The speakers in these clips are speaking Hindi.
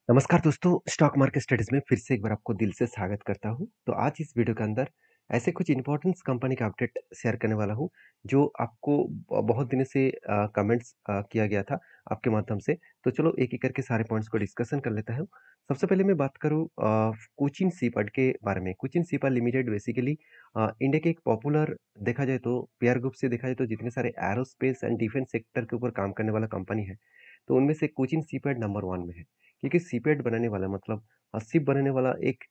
नमस्कार दोस्तों, स्टॉक मार्केट स्टडीज में फिर से एक बार आपको दिल से स्वागत करता हूं। तो आज इस वीडियो के अंदर ऐसे कुछ इंपॉर्टेंट कंपनी का अपडेट शेयर करने वाला हूं जो आपको बहुत दिनों से कमेंट्स किया गया था आपके माध्यम से। तो चलो एक एक करके सारे पॉइंट्स को डिस्कशन कर लेता हूं। सबसे पहले मैं बात करूं कोचिन सीपैट के बारे में। Cochin CPAT limited basically India के एक पॉपुलर, देखा जाए तो पेयर ग्रुप से देखा जाए तो जितने सारे एरोस्पेस एंड डिफेंस सेक्टर के ऊपर काम करने वाला कंपनी है, तो उनमें से कोचिन सीपैट नंबर 1 में है। क्योंकि सीपैट बनाने वाला मतलब शिप बनाने वाला एक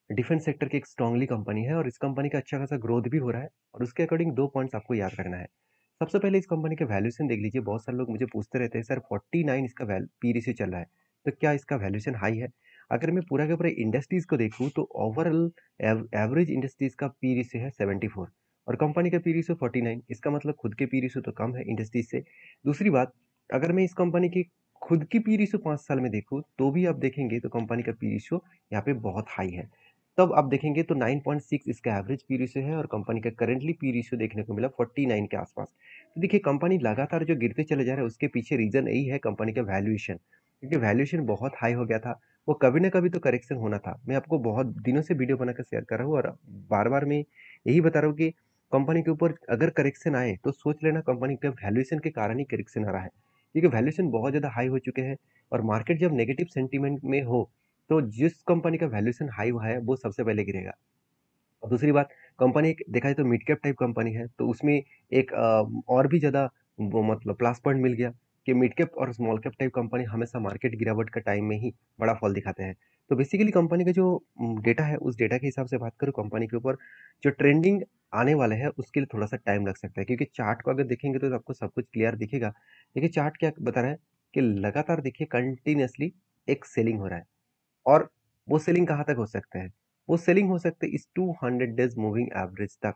डिफेंस सेक्टर की एक स्ट्रांगली कंपनी है और इस कंपनी का अच्छा खासा ग्रोथ भी हो रहा है। और उसके अकॉर्डिंग 2 पॉइंट्स आपको याद रखना है। सबसे पहले इस कंपनी के वैल्यूएशन देख लीजिए। बहुत सारे लोग मुझे पूछते रहते हैं, सर 49 इसका पी रेशियो चल रहा है, तो क्या इसका वैल्यूएशन हाई है? अगर मैं पूरा के पूरा इंडस्ट्रीज को देखूँ तो ओवरऑल एवरेज इंडस्ट्रीज का पी रेशियो है 74 और कंपनी का पी रेशियो 49। इसका मतलब खुद के पी रेशियो तो कम है इंडस्ट्रीज से। दूसरी बात, अगर मैं इस कंपनी की खुद की पी रेशियो 5 साल में देखूँ तो भी आप देखेंगे तो कंपनी का पी रेशियो यहाँ पे बहुत हाई है। तब आप देखेंगे तो 9.6 इसका एवरेज पी रेशियो है और कंपनी का करंटली पी रेशियो देखने को मिला 49 के आसपास। तो देखिए कंपनी लगातार जो गिरते चले जा रहा है उसके पीछे रीजन यही है कंपनी का वैल्यूएशन। क्योंकि वैल्यूएशन बहुत हाई हो गया था, वो कभी ना कभी तो करेक्शन होना था। मैं आपको बहुत दिनों से वीडियो बनाकर शेयर कर रहा हूँ और बार बार मैं यही बता रहा हूँ कि कंपनी के ऊपर अगर करेक्शन आए तो सोच लेना कंपनी के वैल्यूएशन के कारण ही करेक्शन आ रहा है। क्योंकि वैल्यूएशन बहुत ज़्यादा हाई हो चुके हैं और मार्केट जब नेगेटिव सेंटीमेंट में हो तो जिस कंपनी का वैल्यूएशन हाई हुआ है वो सबसे पहले गिरेगा। और दूसरी बात, कंपनी एक देखा जाए तो मिड कैप टाइप कंपनी है, तो उसमें एक और भी ज़्यादा वो मतलब प्लस पॉइंट मिल गया कि मिड कैप और स्मॉल कैप टाइप कंपनी हमेशा मार्केट गिरावट का टाइम में ही बड़ा फॉल दिखाते हैं। तो बेसिकली कंपनी का जो डेटा है उस डेटा के हिसाब से बात करूँ कंपनी के ऊपर, जो ट्रेंडिंग आने वाले हैं उसके लिए थोड़ा सा टाइम लग सकता है। क्योंकि चार्ट को अगर देखेंगे तो आपको सब कुछ क्लियर दिखेगा। देखिए चार्ट क्या बता रहा है कि लगातार देखिए कंटिन्यूअसली एक सेलिंग हो रहा है। और वो सेलिंग कहाँ तक हो सकता है? वो सेलिंग हो सकता है इस 200 डेज मूविंग एवरेज तक।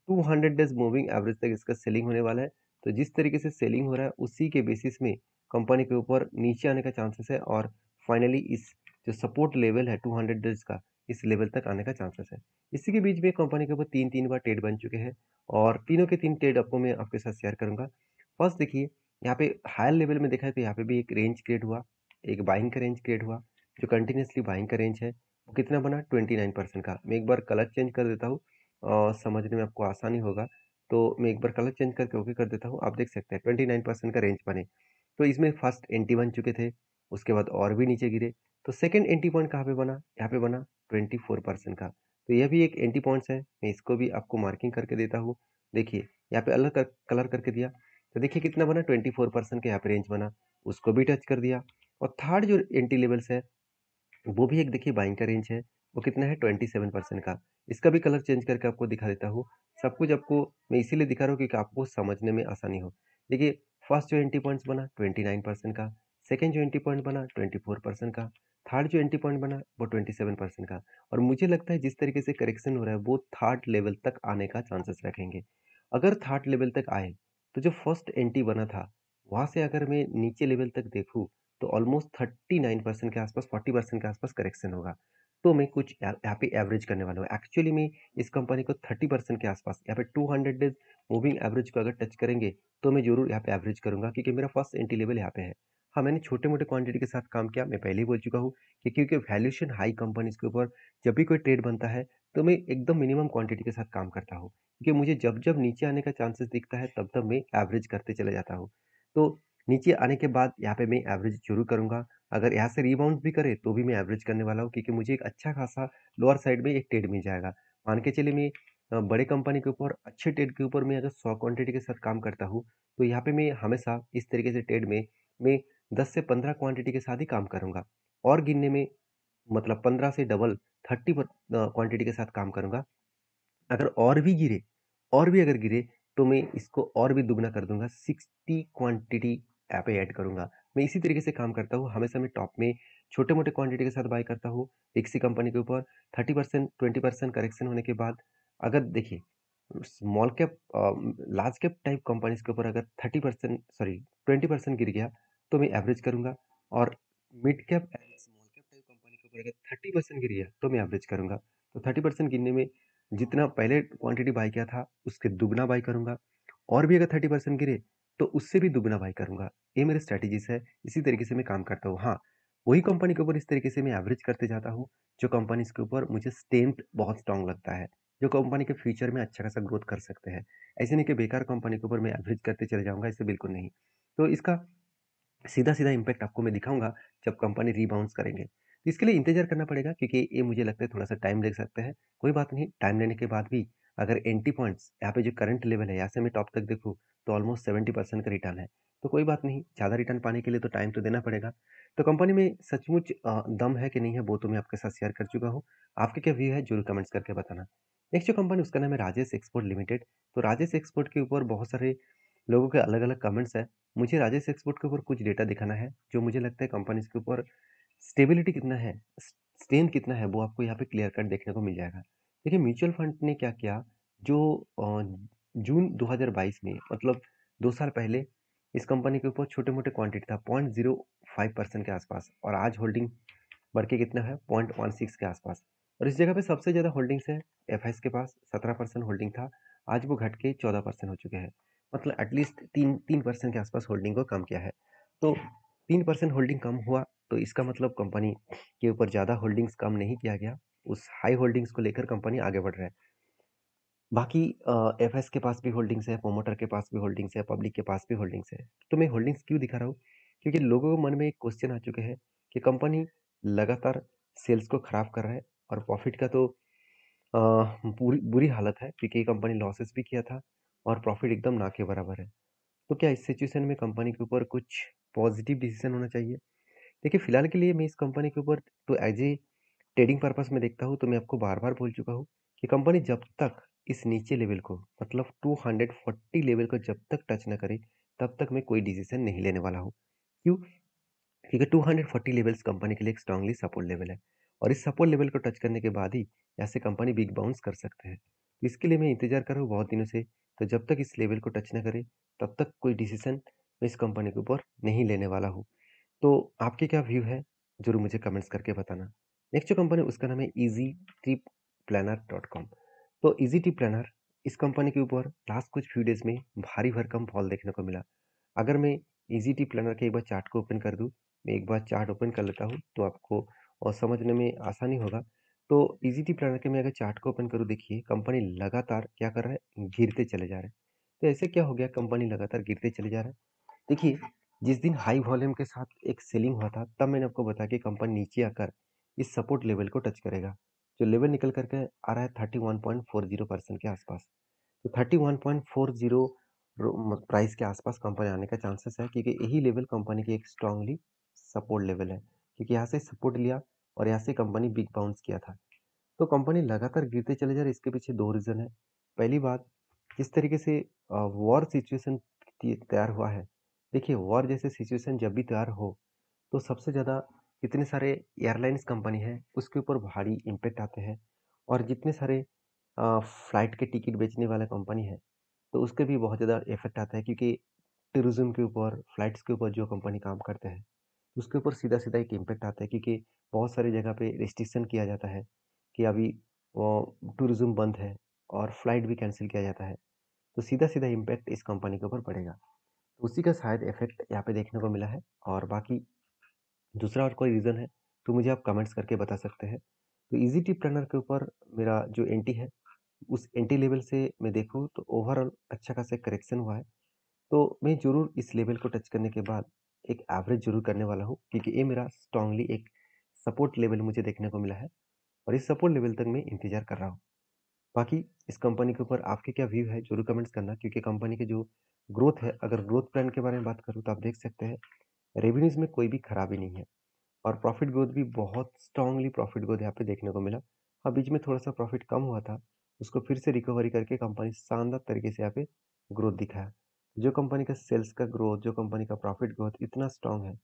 200 डेज मूविंग एवरेज तक इसका सेलिंग होने वाला है। तो जिस तरीके से सेलिंग हो रहा है उसी के बेसिस में कंपनी के ऊपर नीचे आने का चांसेस है और फाइनली इस जो सपोर्ट लेवल है 200 डेज का, इस लेवल तक आने का चांसेस है। इसी के बीच में कंपनी के ऊपर 3-3 बार ट्रेड बन चुके हैं और तीनों के 3 ट्रेड आपको मैं आपके साथ शेयर करूँगा। फर्स्ट देखिए, यहाँ पे हायर लेवल में देखा है तो यहाँ पे भी एक रेंज क्रिएट हुआ, एक बाइंग का रेंज क्रिएट हुआ। जो कंटिन्यूअसली बाइंग का रेंज है वो कितना बना 29% का। मैं एक बार कलर चेंज कर देता हूँ और समझने में आपको आसानी होगा। तो मैं एक बार कलर चेंज करके ओके कर देता हूँ। आप देख सकते हैं 29% का रेंज बने। तो इसमें फर्स्ट एंटी बन चुके थे, उसके बाद और भी नीचे गिरे। तो सेकंड एंटी पॉइंट कहाँ पे बना? यहाँ पे बना 24% का। तो यह भी एक एंटी पॉइंट्स है, मैं इसको भी आपको मार्किंग करके देता हूँ। देखिए यहाँ पे अलग कलर करके दिया, तो देखिए कितना बना 24% का यहाँ पे रेंज बना, उसको भी टच कर दिया। और थर्ड जो एंटी लेवल्स है वो भी एक देखिए बाइंग का रेंज है, वो कितना है 27% का। इसका भी कलर चेंज करके आपको दिखा देता हूँ। सब कुछ आपको मैं इसीलिए दिखा रहा हूँ क्योंकि आपको समझने में आसानी हो। देखिए फर्स्ट जो एंट्री पॉइंट्स बना 29% का, सेकंड जो एंट्री पॉइंट बना 24% का, थर्ड जो एंट्री पॉइंट बना वो 27% का। और मुझे लगता है जिस तरीके से करेक्शन हो रहा है वो थर्ड लेवल तक आने का चांसेस रखेंगे। अगर थर्ड लेवल तक आए तो जो फर्स्ट एंट्री बना था वहां से अगर मैं नीचे लेवल तक देखूँ तो ऑलमोस्ट 39% के आसपास, 40% के आसपास करेक्शन होगा। तो मैं कुछ यहाँ पे एवरेज करने वाला हूँ। एक्चुअली में इस कंपनी को 30% के आसपास, यहाँ पे 200 डेज मूविंग एवरेज को अगर टच करेंगे तो मैं जरूर यहाँ पे एवरेज करूंगा क्योंकि मेरा फर्स्ट एंट्री लेवल यहाँ पे है। हाँ, मैंने छोटे मोटे क्वांटिटी के साथ काम किया, मैं पहले ही बोल चुका हूँ कि क्योंकि वैल्यूएशन हाई कंपनीज के ऊपर जब भी कोई ट्रेड बनता है तो मैं एकदम मिनिमम क्वांटिटी के साथ काम करता हूँ। क्योंकि मुझे जब जब नीचे आने का चांसेस दिखता है तब तब मैं एवरेज करते चले जाता हूँ। तो नीचे आने के बाद यहाँ पे मैं एवरेज ज़रूर करूँगा। अगर यहाँ से रिबाउंड भी करे तो भी मैं एवरेज करने वाला हूँ क्योंकि मुझे एक अच्छा खासा लोअर साइड में एक ट्रेड मिल जाएगा। मान के चलिए मैं बड़े कंपनी के ऊपर अच्छे ट्रेड के ऊपर मैं अगर 100 क्वांटिटी के साथ काम करता हूँ, तो यहाँ पे मैं हमेशा इस तरीके से ट्रेड में मैं 10 से 15 क्वांटिटी के साथ ही काम करूँगा। और गिनने में मतलब 15 से डबल 30 क्वांटिटी के साथ काम करूँगा। अगर और भी गिरे, और भी अगर गिरे तो मैं इसको और भी दुगना कर दूंगा, 60 क्वांटिटी यहाँ पे ऐड करूंगा। मैं इसी तरीके से काम करता हूँ, हमेशा मैं टॉप में छोटे मोटे क्वांटिटी के साथ बाय करता हूँ। एक सी कंपनी के ऊपर 30% 20% करेक्शन होने के बाद अगर देखिए small cap large cap type companies के ऊपर अगर 30% सॉरी 20% गिर गया तो मैं एवरेज करूंगा। और mid cap and small cap type company के ऊपर अगर 30% गिर गया तो मैं एवरेज करूंगा। तो 30% गिरने में जितना पहले क्वांटिटी बाय किया था उसके दुगना बाय करूंगा। और भी अगर 30% गिरे तो उससे भी दुगना बाय करूंगा। ये मेरे स्ट्रेटेजीज है, इसी तरीके से मैं काम करता हूँ। हाँ, वही कंपनी के ऊपर इस तरीके से मैं एवरेज करते जाता हूँ, जो कंपनीज़ के ऊपर मुझे स्ट्रेंथ बहुत स्ट्रॉन्ग लगता है, जो कंपनी के फ्यूचर में अच्छा खासा ग्रोथ कर सकते हैं। ऐसे नहीं कि बेकार कंपनी के ऊपर मैं एवरेज करते चले जाऊँगा, ऐसे बिल्कुल नहीं। तो इसका सीधा-सीधा इम्पैक्ट आपको मैं दिखाऊँगा जब कंपनी रीबाउंस करेंगे। तो इसके लिए इंतज़ार करना पड़ेगा क्योंकि ये मुझे लगता है थोड़ा-सा टाइम ले सकते हैं। कोई बात नहीं, टाइम लेने के बाद भी अगर एंट्री पॉइंट्स यहाँ पे जो करंट लेवल है, यहाँ से मैं टॉप तक देखूँ तो ऑलमोस्ट 70% का रिटर्न है। तो कोई बात नहीं, ज़्यादा रिटर्न पाने के लिए तो टाइम तो देना पड़ेगा। तो कंपनी में सचमुच दम है कि नहीं है वो तो मैं आपके साथ शेयर कर चुका हूँ। आपके क्या व्यू है ज़रूर कमेंट्स करके बताना। नेक्स्ट जो कंपनी उसका नाम है राजेश एक्सपोर्ट लिमिटेड। तो राजेश एक्सपोर्ट के ऊपर बहुत सारे लोगों के अलग-अलग कमेंट्स हैं। मुझे राजेश एक्सपोर्ट के ऊपर कुछ डेटा दिखाना है, जो मुझे लगता है कंपनीज़ के ऊपर स्टेबिलिटी कितना है, स्ट्रेंथ कितना है, वो आपको यहाँ पे क्लियर कट देखने को मिल जाएगा। देखिए म्यूचुअल फंड ने क्या किया, जो जून 2022 में मतलब 2 साल पहले इस कंपनी के ऊपर छोटे-मोटे क्वांटिटी था 0.05% के आसपास और आज होल्डिंग बढ़ के कितना है 0.16 के आसपास। और इस जगह पे सबसे ज़्यादा होल्डिंग्स है एफआईएस के पास 17% होल्डिंग था, आज वो घट के 14% हो चुके हैं। मतलब एटलीस्ट 3% के आसपास होल्डिंग को कम किया है। तो 3% होल्डिंग कम हुआ तो इसका मतलब कंपनी के ऊपर ज़्यादा होल्डिंग्स कम नहीं किया गया। उस हाई होल्डिंग्स को लेकर कंपनी आगे बढ़ रहा है। बाकी एफएस के पास भी होल्डिंग्स है, प्रोमोटर के पास भी होल्डिंग्स है, पब्लिक के पास भी होल्डिंग्स है। तो मैं होल्डिंग्स क्यों दिखा रहा हूँ? क्योंकि लोगों के मन में एक क्वेश्चन आ चुके हैं कि कंपनी लगातार सेल्स को खराब कर रहा है और प्रॉफिट का तो अ, बुरी बुरी हालत है क्योंकि ये कंपनी लॉसेस भी किया था और प्रॉफिट एकदम ना के बराबर है। तो क्या इस सिचुएशन में कंपनी के ऊपर कुछ पॉजिटिव डिसीजन होना चाहिए? देखिए फिलहाल के लिए मैं इस कंपनी के ऊपर तो एज ए ट्रेडिंग पर्पस में देखता हूँ तो मैं आपको बार-बार बोल चुका हूँ कि कंपनी जब तक इस नीचे लेवल को मतलब 240 लेवल को जब तक टच ना करे, तब तक मैं कोई डिसीजन नहीं लेने वाला हूँ। क्यों? क्योंकि 240 लेवल्स कंपनी के लिए एक स्ट्रांगली सपोर्ट लेवल है और इस सपोर्ट लेवल को टच करने के बाद ही ऐसे कंपनी बिग बाउंस कर सकते हैं। तो इसके लिए मैं इंतजार कर रहा हूँ बहुत दिनों से, तो जब तक इस लेवल को टच ना करे, तब तक कोई डिसीजन मैं इस कंपनी के ऊपर नहीं लेने वाला हूँ। तो आपके क्या व्यू है? ज़रूर मुझे कमेंट्स करके बताना। नेक्स्ट जो कंपनी है उसका नाम है easytriplanner.com। तो ईज़ी ट्रिप प्लानर इस कंपनी के ऊपर लास्ट कुछ फ्यू डेज़ में भारी भरकम फॉल देखने को मिला। अगर मैं ईज़ी ट्रिप प्लानर के एक बार चार्ट को ओपन कर दूँ, मैं एक बार चार्ट ओपन कर लेता हूँ तो आपको समझने में आसानी होगा। तो ईज़ी ट्रिप प्लानर के मैं अगर चार्ट को ओपन करूँ देखिए कंपनी लगातार क्या कर रहा है? गिरते चले जा रहा है। तो ऐसे क्या हो गया कंपनी लगातार गिरते चले जा रहा है? देखिए, जिस दिन हाई वॉल्यूम के साथ एक सेलिंग हुआ था, तब मैंने आपको बताया कि कंपनी नीचे आकर इस सपोर्ट लेवल को टच करेगा। जो लेवल निकल कर के आ रहा है 31.40% के आसपास। तो 31.40 प्राइस के आसपास कंपनी आने का चांसेस है क्योंकि यही लेवल कंपनी की एक स्ट्रांगली सपोर्ट लेवल है। क्योंकि यहाँ से सपोर्ट लिया और यहाँ से कंपनी बिग बाउंस किया था। तो कंपनी लगातार गिरते चले जा रही है, इसके पीछे 2 रीज़न है। पहली बात, जिस तरीके से वॉर सिचुएशन तैयार हुआ है, देखिए वॉर जैसे सिचुएशन जब भी तैयार हो, तो सबसे ज़्यादा जितने सारे एयरलाइन्स कंपनी है, उसके ऊपर भारी इम्पैक्ट आते हैं और जितने सारे फ्लाइट के टिकट बेचने वाला कंपनी है, तो उसके भी बहुत ज़्यादा इफ़ेक्ट आता है क्योंकि टूरिज़्म के ऊपर, फ्लाइट्स के ऊपर जो कंपनी काम करते हैं, उसके ऊपर सीधा-सीधा एक इम्पैक्ट आता है क्योंकि बहुत सारी जगह पे रिस्ट्रिक्शन किया जाता है कि अभी वो टूरिज़्म बंद है और फ्लाइट भी कैंसल किया जाता है। तो सीधा-सीधा इम्पैक्ट इस कंपनी के ऊपर पड़ेगा। तो उसी का शायद इफ़ेक्ट यहाँ पे देखने को मिला है और बाकी दूसरा और कोई रीज़न है, तो मुझे आप कमेंट्स करके बता सकते हैं। तो ईज़ी टिप रनर के ऊपर मेरा जो एंट्री है, उस एंट्री लेवल से मैं देखूँ तो ओवरऑल अच्छा खासा करेक्शन हुआ है। तो मैं ज़रूर इस लेवल को टच करने के बाद एक एवरेज ज़रूर करने वाला हूँ क्योंकि ये मेरा स्ट्रांगली एक सपोर्ट लेवल मुझे देखने को मिला है और इस सपोर्ट लेवल तक मैं इंतज़ार कर रहा हूँ। बाकी इस कंपनी के ऊपर आपके क्या व्यू है ज़रूर कमेंट्स करना क्योंकि कंपनी की जो ग्रोथ है, अगर ग्रोथ प्लान के बारे में बात करूँ तो आप देख सकते हैं रेवेन्यूज़ में कोई भी खराबी नहीं है और प्रॉफिट ग्रोथ भी बहुत स्ट्रांगली प्रॉफिट ग्रोथ यहाँ पे देखने को मिला। हाँ, बीच में थोड़ा-सा प्रॉफिट कम हुआ था, उसको फिर से रिकवरी करके कंपनी शानदार तरीके से यहाँ पे ग्रोथ दिखाया। जो कंपनी का सेल्स का ग्रोथ, जो कंपनी का प्रॉफिट ग्रोथ इतना स्ट्रांग है,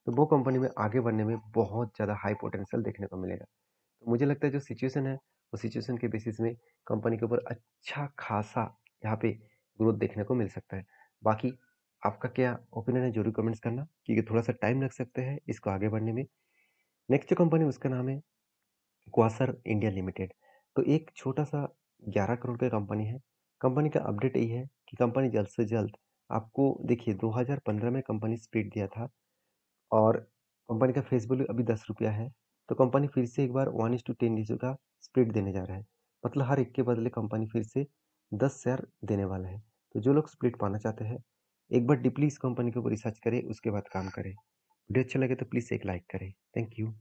तो वो कंपनी में आगे बढ़ने में बहुत ज़्यादा हाई पोटेंशियल देखने को मिलेगा। तो मुझे लगता है जो सिचुएशन है, वो सिचुएशन के बेसिस में कंपनी के ऊपर अच्छा खासा यहाँ पे ग्रोथ देखने को मिल सकता है। बाकी आपका क्या ओपिनियन है ज़रूर कमेंट्स करना क्योंकि थोड़ा-सा टाइम लग सकता है इसको आगे बढ़ने में। नेक्स्ट जो कंपनी है उसका नाम है क्वासर इंडिया लिमिटेड। तो एक छोटा-सा 11 करोड़ का कंपनी है। कंपनी का अपडेट यही है कि कंपनी जल्द से जल्द आपको देखिए 2015 में कंपनी स्प्लिट दिया था और कंपनी का फेस वैल्यू अभी ₹10 है, तो कंपनी फिर से एक बार 1:10 रेशियो का स्प्लिट देने जा रहा है। मतलब हर एक के बदले कंपनी फिर से 10 शेयर देने वाला है। तो जो लोग स्प्लिट पाना चाहते हैं, एक बार डीपली इस कंपनी के ऊपर रिसर्च करें, उसके बाद काम करें। वीडियो अच्छा लगे तो प्लीज़ एक लाइक करें। Thank you.